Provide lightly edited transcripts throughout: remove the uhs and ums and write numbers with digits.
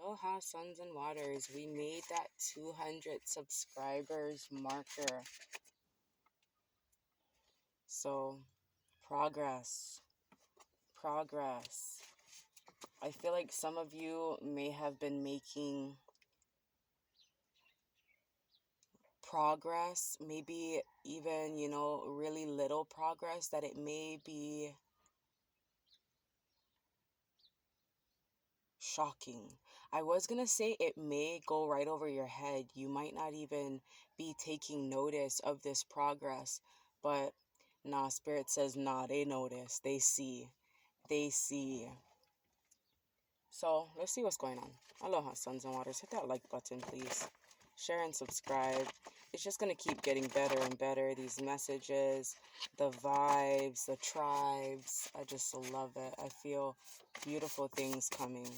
Aloha, Suns and Waters. We made that 200 subscribers marker. So, progress. Progress. I feel like some of you may have been making progress, maybe even, really little progress, that it may be shocking. I was gonna say it may go right over your head. You might not even be taking notice of this progress, but nah, Spirit says, nah, they notice, they see, they see. So let's see what's going on. Aloha, Suns and Waters. Hit that like button, please. Share and subscribe. It's just going to keep getting better and better. These messages, the vibes, the tribes. I just love it. I feel beautiful things coming.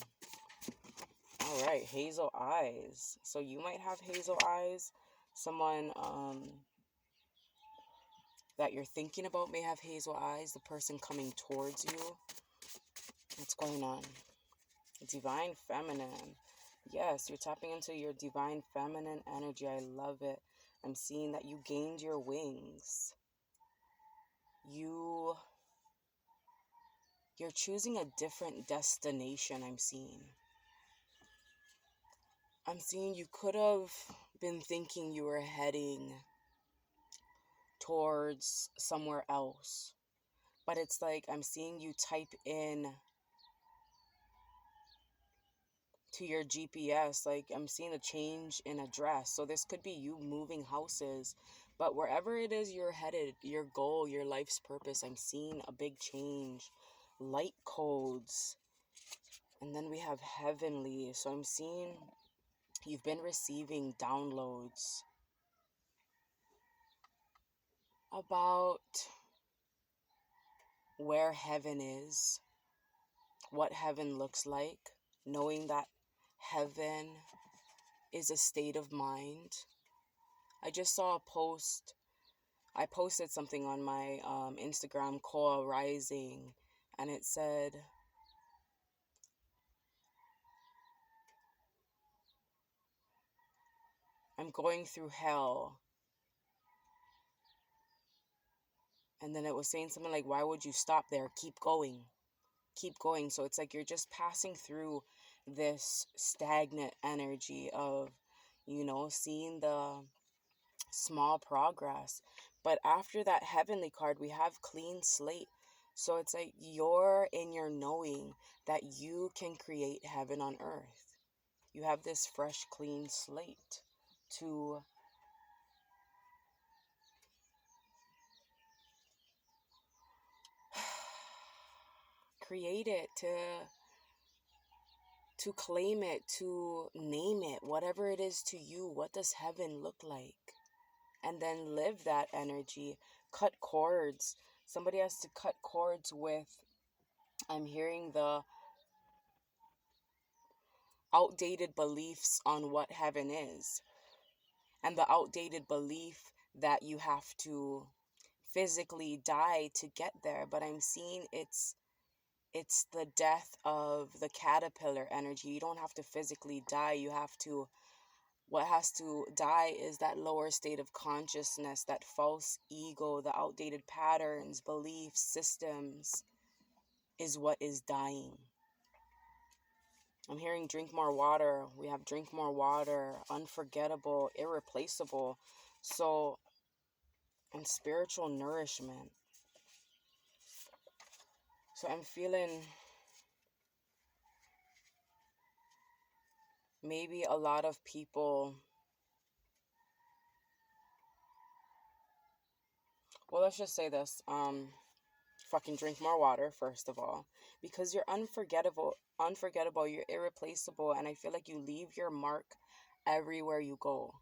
All right, hazel eyes. So you might have hazel eyes. Someone that you're thinking about may have hazel eyes. The person coming towards you. What's going on? Divine feminine. Yes, you're tapping into your divine feminine energy. I love it. I'm seeing that you gained your wings. You're choosing a different destination. I'm seeing you could have been thinking you were heading towards somewhere else, but it's like I'm seeing you type in to your GPS. Like I'm seeing a change in address. So this could be you moving houses, but wherever it is you're headed, your goal, your life's purpose, I'm seeing a big change. Light codes. And then we have heavenly. So I'm seeing you've been receiving downloads about where heaven is, what heaven looks like, knowing that heaven is a state of mind. I just saw a post. I posted something on my Instagram, Koa Rising, and it said, I'm going through hell. And then it was saying something like, why would you stop there? Keep going. Keep going. So it's like you're just passing through this stagnant energy of, seeing the small progress. But after that heavenly card, we have clean slate. So it's like you're in your knowing that you can create heaven on earth. You have this fresh, clean slate to create it, to claim it, to name it, whatever it is to you. What does heaven look like? And then live that energy. Cut cords. Somebody has to cut cords with, I'm hearing the outdated beliefs on what heaven is, and the outdated belief that you have to physically die to get there. But I'm seeing it's the death of the caterpillar energy. You don't have to physically die. What has to die is that lower state of consciousness, that false ego, the outdated patterns, beliefs, systems is what is dying. I'm hearing drink more water. We have drink more water, unforgettable, irreplaceable. So, and spiritual nourishment. So I'm feeling maybe a lot of people, well, let's just say this, fucking drink more water, first of all, because you're unforgettable, you're irreplaceable, and I feel like you leave your mark everywhere you go.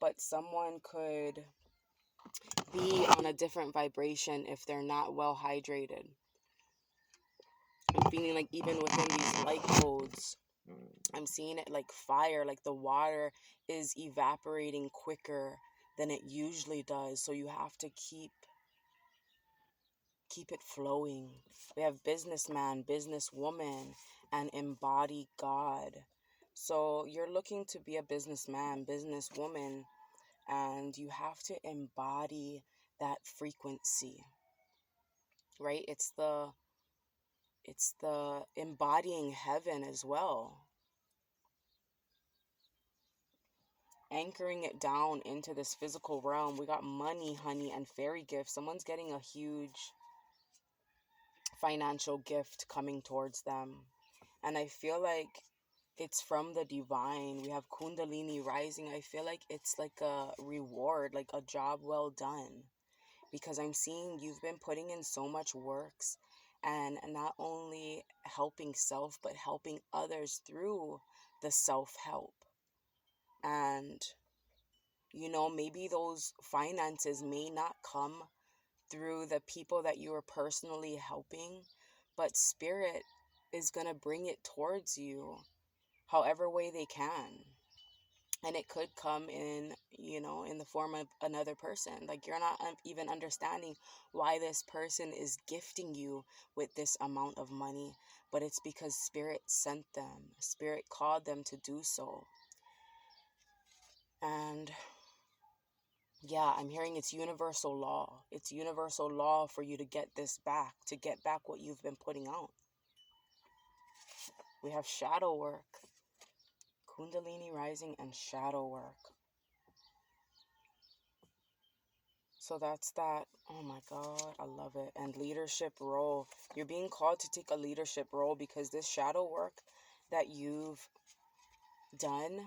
But someone could be on a different vibration if they're not well hydrated. I'm feeling like even within these light codes, I'm seeing it like fire, like the water is evaporating quicker than it usually does. So you have to keep it flowing. We have businessman, businesswoman, and embody God. So you're looking to be a businessman, businesswoman, and you have to embody that frequency, right? It's the embodying heaven as well, anchoring it down into this physical realm. We got money, honey, and fairy gifts. Someone's getting a huge financial gift coming towards them, and I feel like it's from the divine. We have Kundalini rising. I feel like it's like a reward, like a job well done, because I'm seeing you've been putting in so much works, and not only helping self but helping others through the self-help. And maybe those finances may not come through the people that you are personally helping, but spirit is going to bring it towards you however way they can. And it could come in the form of another person. Like, you're not even understanding why this person is gifting you with this amount of money, but it's because spirit sent them, spirit called them to do so. And yeah, I'm hearing it's universal law. It's universal law for you to get this back, to get back what you've been putting out. We have shadow work, Kundalini rising, and shadow work. So that's that. Oh my God, I love it. And leadership role. You're being called to take a leadership role because this shadow work that you've done,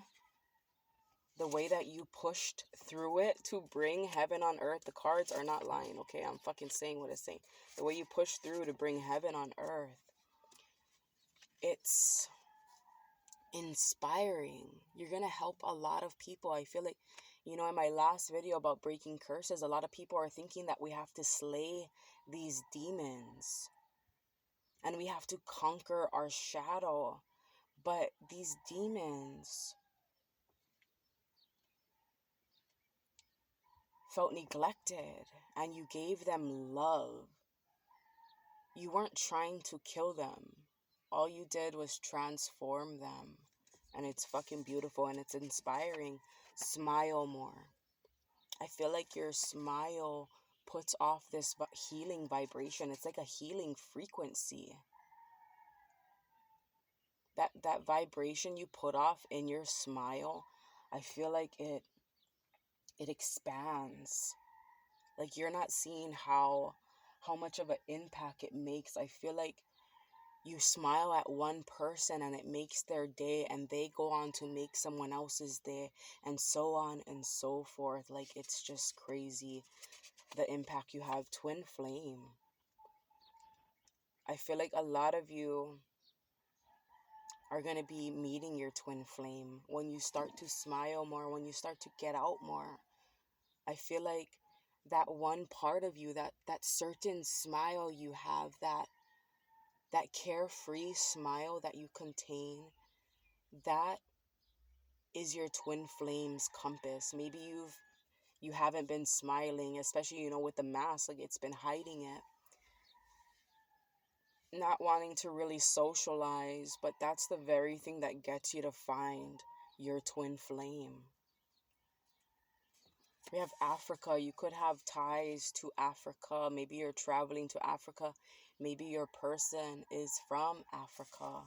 the way that you pushed through it to bring heaven on earth, the cards are not lying, okay? I'm fucking saying what it's saying. The way you pushed through to bring heaven on earth, it's inspiring. You're gonna help a lot of people. I feel like, in my last video about breaking curses, a lot of people are thinking that we have to slay these demons and we have to conquer our shadow. But these demons felt neglected and you gave them love. You weren't trying to kill them. All you did was transform them. And it's fucking beautiful and it's inspiring. Smile more. I feel like your smile puts off this healing vibration. It's like a healing frequency. That vibration you put off in your smile, I feel like it expands. Like, you're not seeing how much of an impact it makes. I feel like you smile at one person and it makes their day, and they go on to make someone else's day, and so on and so forth. Like, it's just crazy the impact you have. Twin flame. I feel like a lot of you are going to be meeting your twin flame when you start to smile more, when you start to get out more. I feel like that one part of you, that certain smile you have, that carefree smile that you contain, that is your twin flame's compass. Maybe you haven't been smiling, especially with the mask, like it's been hiding it, not wanting to really socialize, but that's the very thing that gets you to find your twin flame. We have Africa. You could have ties to Africa. Maybe you're traveling to Africa. Maybe your person is from Africa.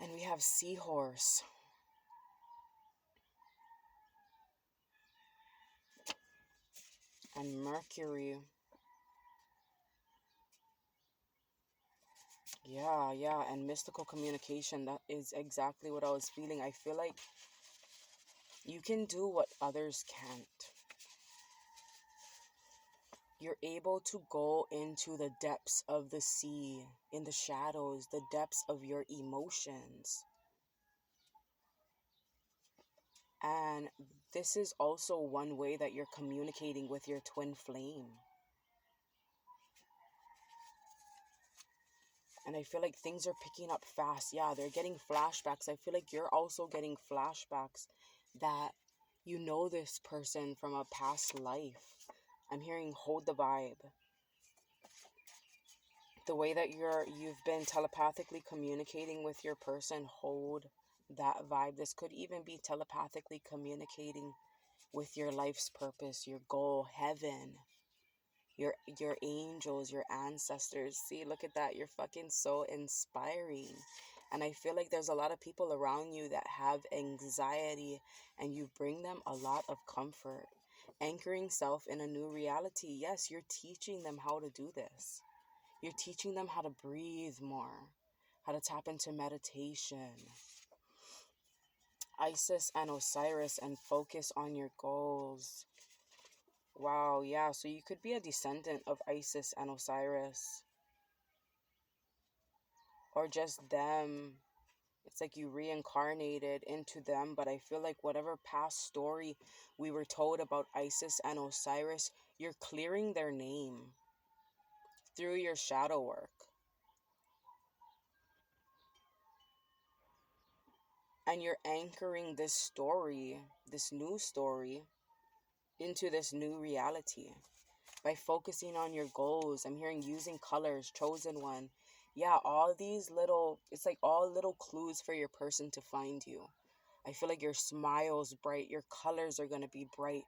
And we have seahorse. And Mercury. Yeah, and mystical communication. That is exactly what I was feeling. I feel like you can do what others can't. You're able to go into the depths of the sea, in the shadows, the depths of your emotions. And this is also one way that you're communicating with your twin flame. And I feel like things are picking up fast. Yeah, they're getting flashbacks. I feel like you're also getting flashbacks that you know this person from a past life. I'm hearing hold the vibe. The way that you've been telepathically communicating with your person, hold that vibe. This could even be telepathically communicating with your life's purpose, your goal, heaven, your angels, your ancestors. See, look at that. You're fucking so inspiring. And I feel like there's a lot of people around you that have anxiety, and you bring them a lot of comfort. Anchoring self in a new reality. Yes, you're teaching them how to do this. You're teaching them how to breathe more, how to tap into meditation, Isis and Osiris, and focus on your goals. Wow, yeah, so you could be a descendant of Isis and Osiris, or just them. It's like you reincarnated into them, but I feel like whatever past story we were told about Isis and Osiris, you're clearing their name through your shadow work. And you're anchoring this story, this new story, into this new reality by focusing on your goals. I'm hearing using colors, chosen one. Yeah, all these little, it's like all little clues for your person to find you. I feel like your smile's bright, your colors are going to be bright.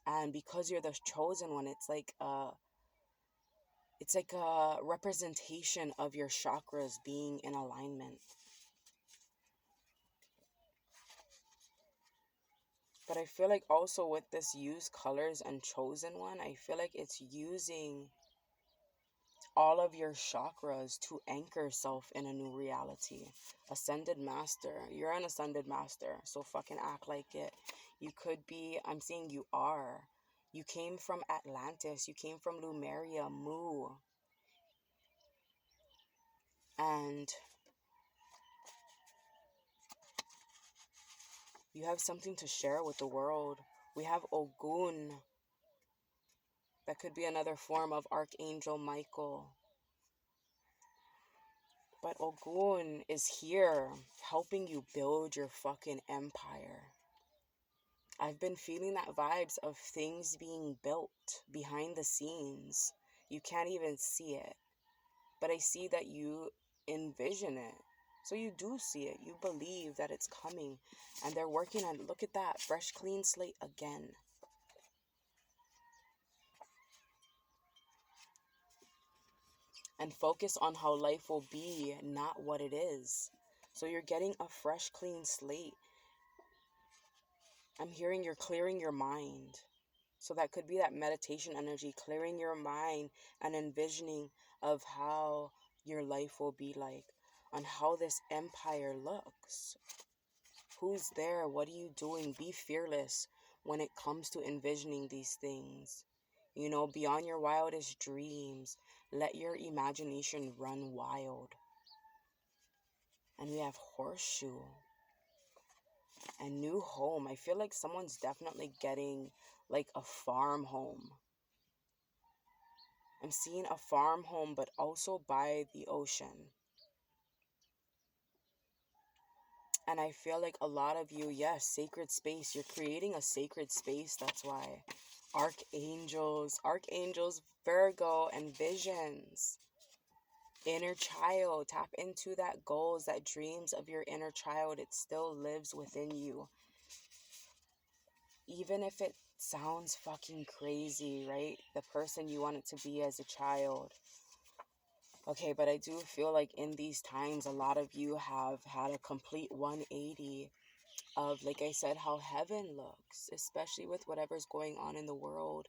And because you're the chosen one, it's like a representation of your chakras being in alignment. But I feel like also with this use colors and chosen one, I feel like it's using all of your chakras to anchor self in a new reality. Ascended master. You're an ascended master, so fucking act like it. You could be, I'm saying you are. You came from Atlantis. You came from Lumeria, Mu. And you have something to share with the world. We have Ogun. That could be another form of Archangel Michael. But Ogun is here helping you build your fucking empire. I've been feeling that vibes of things being built behind the scenes. You can't even see it. But I see that you envision it. So you do see it. You believe that it's coming. And they're working on, look at that, fresh, clean slate again. And focus on how life will be, not what it is. So you're getting a fresh, clean slate. I'm hearing you're clearing your mind. So that could be that meditation energy, clearing your mind and envisioning of how your life will be like, on how this empire looks. Who's there? What are you doing? Be fearless when it comes to envisioning these things. You know, beyond your wildest dreams, let your imagination run wild. And we have horseshoe and new home. I feel like someone's definitely getting like a farm home. I'm seeing a farm home, but also by the ocean. And I feel like a lot of you, yes, sacred space. You're creating a sacred space. That's why. Archangels, Virgo, and visions. Inner child. Tap into that goals, that dreams of your inner child. It still lives within you. Even if it sounds fucking crazy, right? The person you wanted to be as a child. Okay, but I do feel like in these times, a lot of you have had a complete 180 of, like I said, how heaven looks, especially with whatever's going on in the world.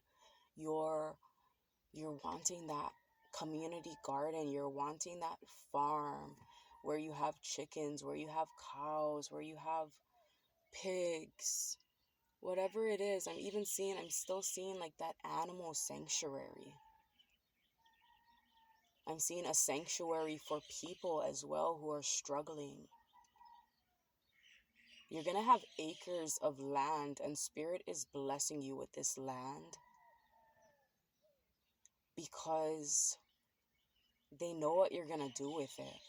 You're wanting that community garden. You're wanting that farm where you have chickens, where you have cows, where you have pigs. Whatever it is, I'm still seeing like that animal sanctuary. I'm seeing a sanctuary for people as well who are struggling. You're going to have acres of land, and Spirit is blessing you with this land because they know what you're going to do with it.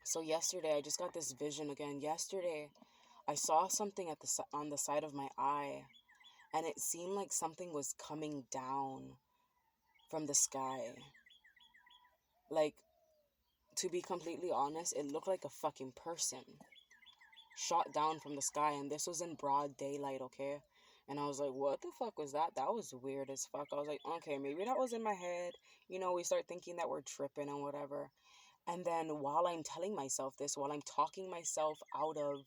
So yesterday, I just got this vision again. Yesterday, I saw something on the side of my eye, and it seemed like something was coming down from the sky. Like, to be completely honest, it looked like a fucking person shot down from the sky, and this was in broad daylight, okay? And I was like, what the fuck was that? That was weird as fuck. I was like, okay, maybe that was in my head. You know, we start thinking that we're tripping and whatever. And then while I'm telling myself this, while I'm talking myself out of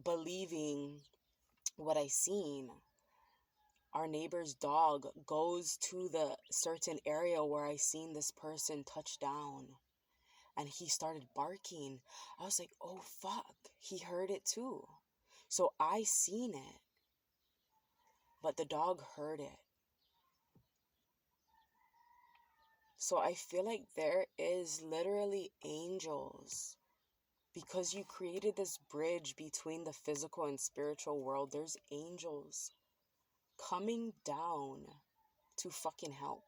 believing what I seen, our neighbor's dog goes to the certain area where I seen this person touch down, and he started barking. I was like, oh fuck, he heard it too. So I seen it, but the dog heard it. So I feel like there is literally angels, because you created this bridge between the physical and spiritual world. There's angels coming down to fucking help.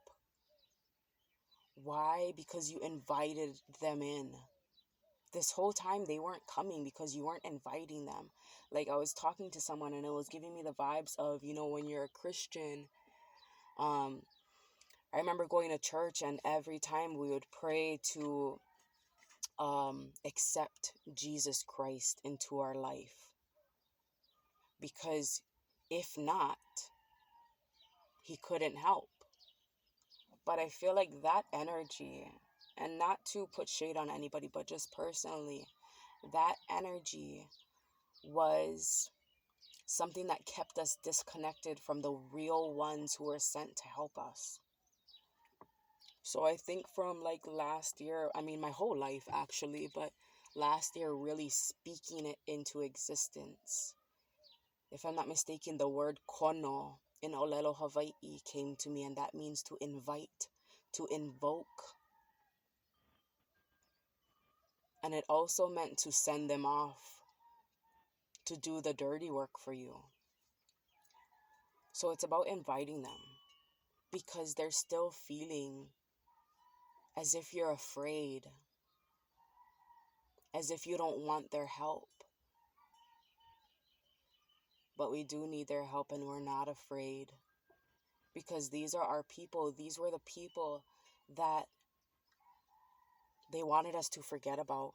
Why? Because you invited them in. This whole time they weren't coming because you weren't inviting them. Like, I was talking to someone and it was giving me the vibes of, you know, when you're a Christian, I remember going to church, and every time we would pray to accept Jesus Christ into our life, because if not, he couldn't help. But I feel like that energy, and not to put shade on anybody, but just personally, that energy was something that kept us disconnected from the real ones who were sent to help us. So I think from like last year, I mean my whole life actually, but last year really speaking it into existence. If I'm not mistaken, the word kono in Olelo, Hawaii came to me, and that means to invite, to invoke. And it also meant to send them off to do the dirty work for you. So it's about inviting them, because they're still feeling as if you're afraid, as if you don't want their help. But we do need their help, and we're not afraid, because these are our people. These were the people that they wanted us to forget about.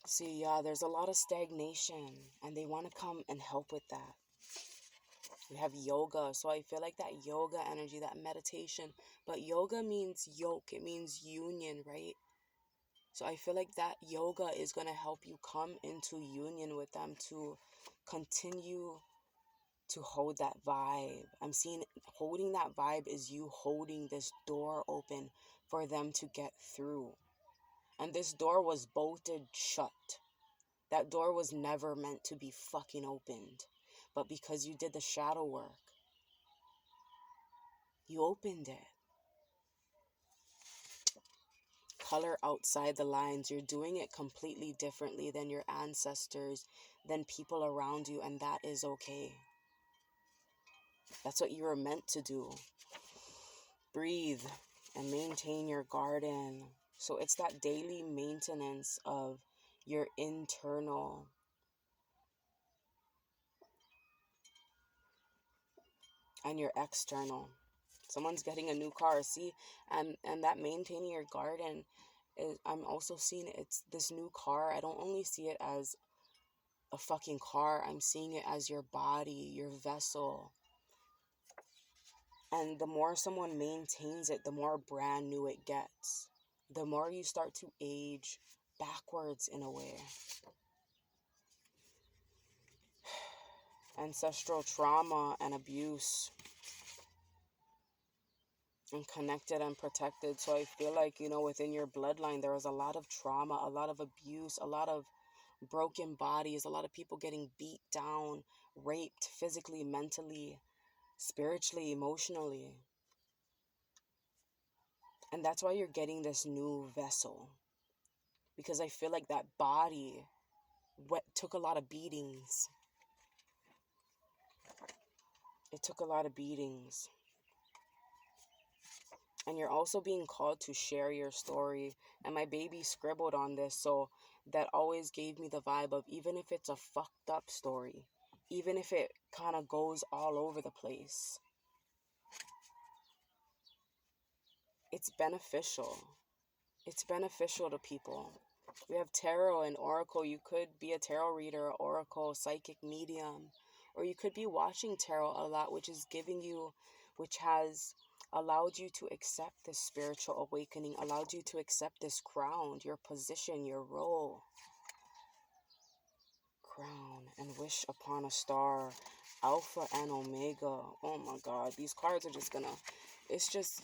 See, yeah, there's a lot of stagnation, and they want to come and help with that. We have yoga, so I feel like that yoga energy, that meditation, but yoga means yoke, it means union, right? So I feel like that yoga is going to help you come into union with them, to continue to hold that vibe. I'm seeing holding that vibe is you holding this door open for them to get through. And this door was bolted shut. That door was never meant to be fucking opened. But because you did the shadow work, you opened it. Color outside the lines. You're doing it completely differently than your ancestors, than people around you, and that is okay. That's what you were meant to do. Breathe and maintain your garden. So it's that daily maintenance of your internal and your external. Someone's getting a new car, see, and that maintaining your garden is, I'm also seeing it's this new car. I don't only see it as a fucking car, I'm seeing it as your body, your vessel. And the more someone maintains it, the more brand new it gets. The more you start to age backwards in a way. Ancestral trauma and abuse, and connected and protected. So I feel like, you know, within your bloodline, there was a lot of trauma, a lot of abuse, a lot of broken bodies, a lot of people getting beat down, raped physically, mentally, spiritually, emotionally. And that's why you're getting this new vessel. Because I feel like that body took a lot of beatings. It took a lot of beatings. And you're also being called to share your story. And my baby scribbled on this, so that always gave me the vibe of, even if it's a fucked up story, even if it kind of goes all over the place, it's beneficial. It's beneficial to people. We have tarot and oracle. You could be a tarot reader, oracle, psychic medium, or you could be watching tarot a lot, which has allowed you to accept this spiritual awakening, allowed you to accept this crown, your position, your role. Crown and wish upon a star, Alpha and Omega. Oh my God, these cards are just gonna, it's just,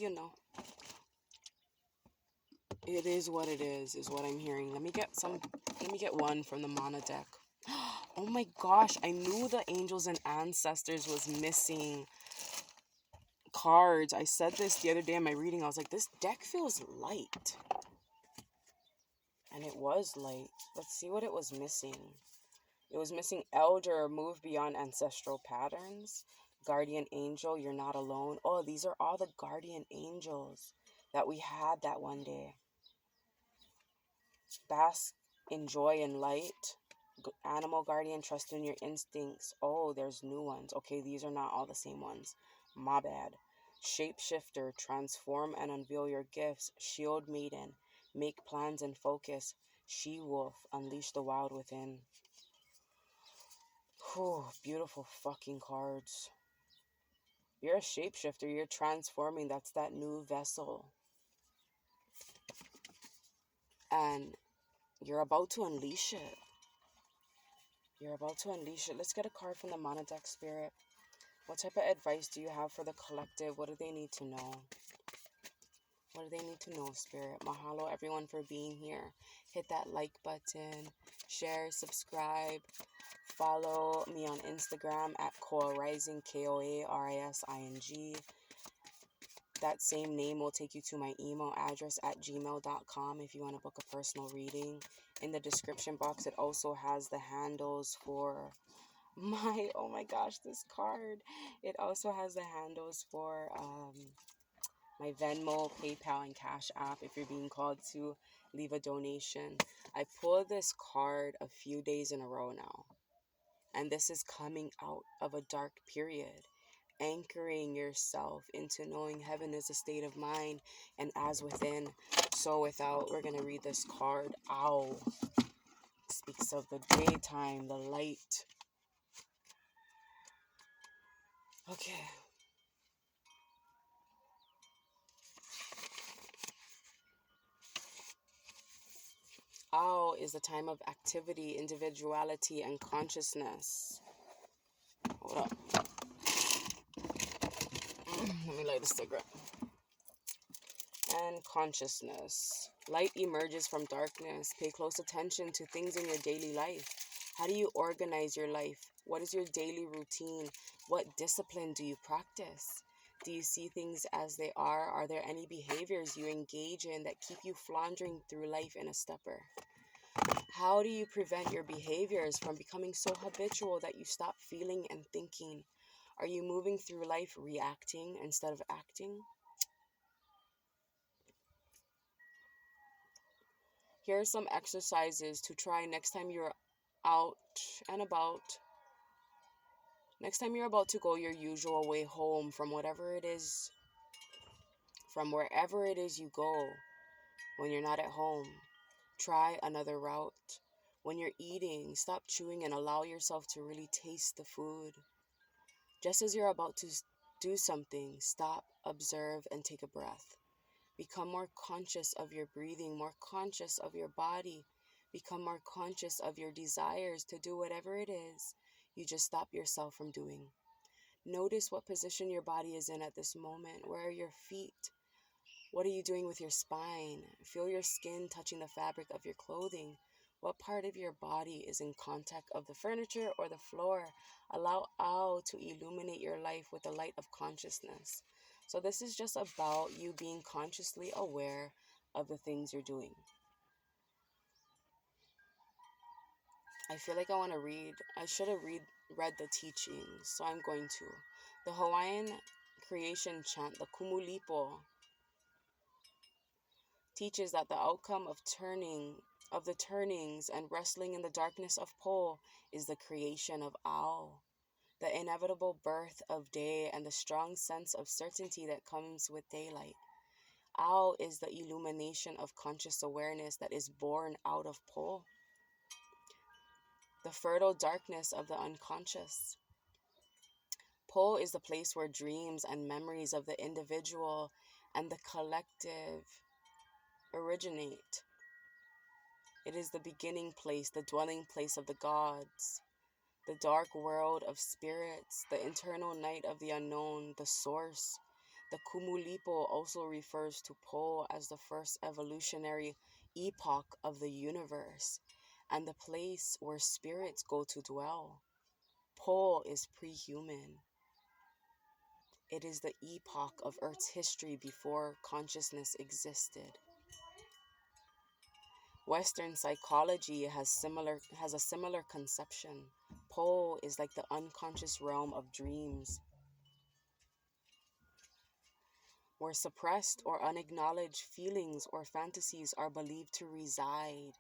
it is what it is what I'm hearing. Let me get one from the Mana deck. Oh my gosh, I knew the angels and ancestors was missing cards. I said this the other day in my reading. I was like, this deck feels light. And it was light. Let's see what it was missing. It was missing elder, move beyond ancestral patterns. Guardian angel, you're not alone. Oh, these are all the guardian angels that we had that one day. Bask in joy and light. Animal guardian, trust in your instincts. Oh, there's new ones. Okay, these are not all the same ones. My bad. Shapeshifter, transform and unveil your gifts. Shield maiden, make plans and focus. She wolf, unleash the wild within. Whew, beautiful fucking cards. You're a shapeshifter. You're transforming. That's that new vessel. And you're about to unleash it. You're about to unleash it. Let's get a card from the Mana deck, Spirit. What type of advice do you have for the collective? What do they need to know? What do they need to know, Spirit? Mahalo, everyone, for being here. Hit that like button. Share, subscribe. Follow me on Instagram at Koa Rising, KOARISING. That same name will take you to my email address at gmail.com if you want to book a personal reading. In the description box, it also has the handles for oh my gosh, this card. It also has the handles for my Venmo, PayPal, and Cash App if you're being called to leave a donation. I pulled this card a few days in a row now. And this is coming out of a dark period. Anchoring yourself into knowing heaven is a state of mind, and as within, so without. We're going to read this card. Ow. Speaks of the daytime, the light. Okay. Ow is the time of activity, individuality, and consciousness. Hold up. Let me light a cigarette. And consciousness. Light emerges from darkness. Pay close attention to things in your daily life. How do you organize your life? What is your daily routine? What discipline do you practice? Do you see things as they are? Are there any behaviors you engage in that keep you floundering through life in a stupor? How do you prevent your behaviors from becoming so habitual that you stop feeling and thinking? Are you moving through life reacting instead of acting? Here are some exercises to try next time you're out and about. Next time you're about to go your usual way home from whatever it is, from wherever it is you go when you're not at home, try another route. When you're eating, stop chewing and allow yourself to really taste the food. Just as you're about to do something, stop, observe, and take a breath. Become more conscious of your breathing, more conscious of your body. Become more conscious of your desires to do whatever it is you just stop yourself from doing. Notice what position your body is in at this moment. Where are your feet? What are you doing with your spine? Feel your skin touching the fabric of your clothing. What part of your body is in contact of the furniture or the floor? Allow Ao to illuminate your life with the light of consciousness. So this is just about you being consciously aware of the things you're doing. I feel like I want to read. I should have read the teachings, so I'm going to. The Hawaiian creation chant, the Kumulipo, teaches that the outcome of the turnings and wrestling in the darkness of Po is the creation of Ao. the inevitable birth of day, and the strong sense of certainty that comes with daylight. Ao is the illumination of conscious awareness that is born out of Po, the fertile darkness of the unconscious. Po is the place where dreams and memories of the individual and the collective originate. It is the beginning place, the dwelling place of the gods, the dark world of spirits, the internal night of the unknown, the source. The Kumulipo also refers to Po as the first evolutionary epoch of the universe and the place where spirits go to dwell. Po is pre-human. It is the epoch of Earth's history before consciousness existed. Western psychology has a similar conception. Po is like the unconscious realm of dreams, where suppressed or unacknowledged feelings or fantasies are believed to reside.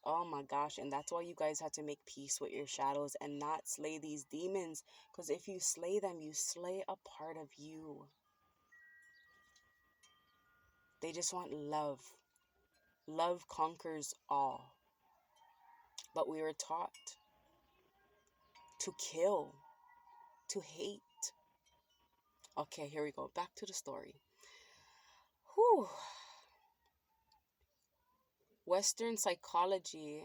Oh my gosh, and that's why you guys have to make peace with your shadows and not slay these demons, because if you slay them, you slay a part of you. They just want love. Love conquers all. But we were taught to kill, to hate. Okay, here we go. Back to the story. Whew. Western psychology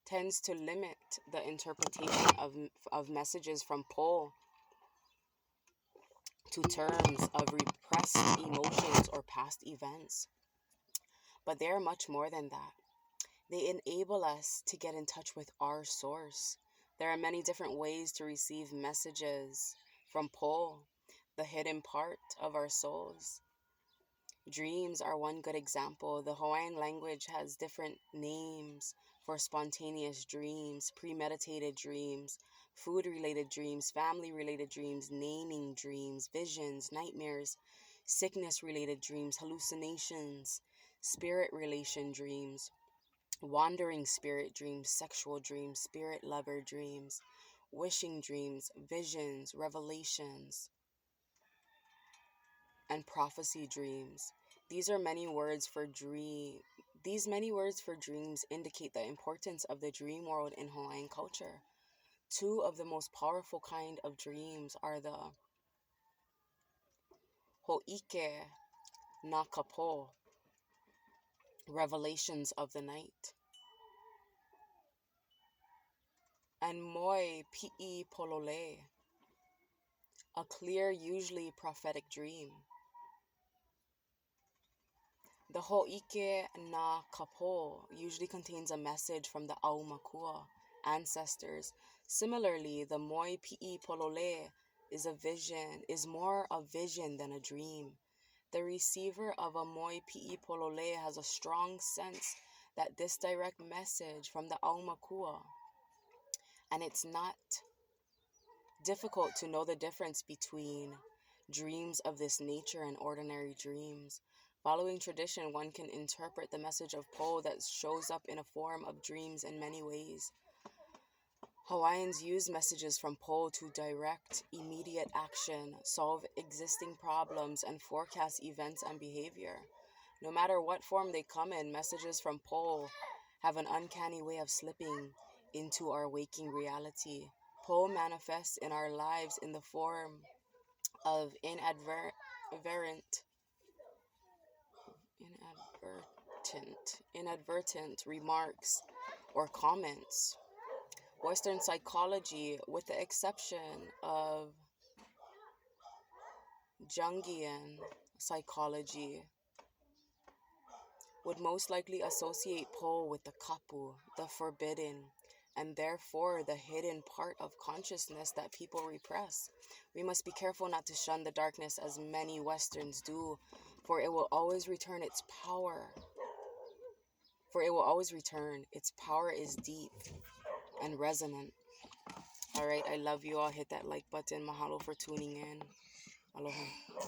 tends to limit the interpretation of messages from Po to terms of repressed emotions or past events. But they are much more than that. They enable us to get in touch with our source. There are many different ways to receive messages from Po, the hidden part of our souls. Dreams are one good example. The Hawaiian language has different names for spontaneous dreams, premeditated dreams, food-related dreams, family-related dreams, naming dreams, visions, nightmares, sickness-related dreams, hallucinations, spirit relation dreams, wandering spirit dreams, sexual dreams, spirit lover dreams, wishing dreams, visions, revelations, and prophecy dreams. These are many words for dream. These many words for dreams indicate the importance of the dream world in Hawaiian culture. Two of the most powerful kind of dreams are the Ho'ike na Kapo, revelations of the night, and Moi Pi'i Polole, a clear, usually prophetic dream. The Ho'ike na Kapo usually contains a message from the Aumakua ancestors. Similarly, the Moi Pi'i Polole is more a vision than a dream. The receiver of a Moi Pi'i Polole has a strong sense that this direct message from the Aumakua, and it's not difficult to know the difference between dreams of this nature and ordinary dreams. Following tradition, one can interpret the message of Po that shows up in a form of dreams in many ways. Hawaiians use messages from Po to direct immediate action, solve existing problems, and forecast events and behavior. No matter what form they come in, messages from Po have an uncanny way of slipping into our waking reality. Po manifests in our lives in the form of inadvertent remarks or comments. Western psychology, with the exception of Jungian psychology, would most likely associate Po with the kapu, the forbidden, and therefore the hidden part of consciousness that people repress. We must be careful not to shun the darkness as many Westerns do, for it will always return its power. Its power is deep and resonant. All right, I love you all. Hit that like button. Mahalo for tuning in. Aloha.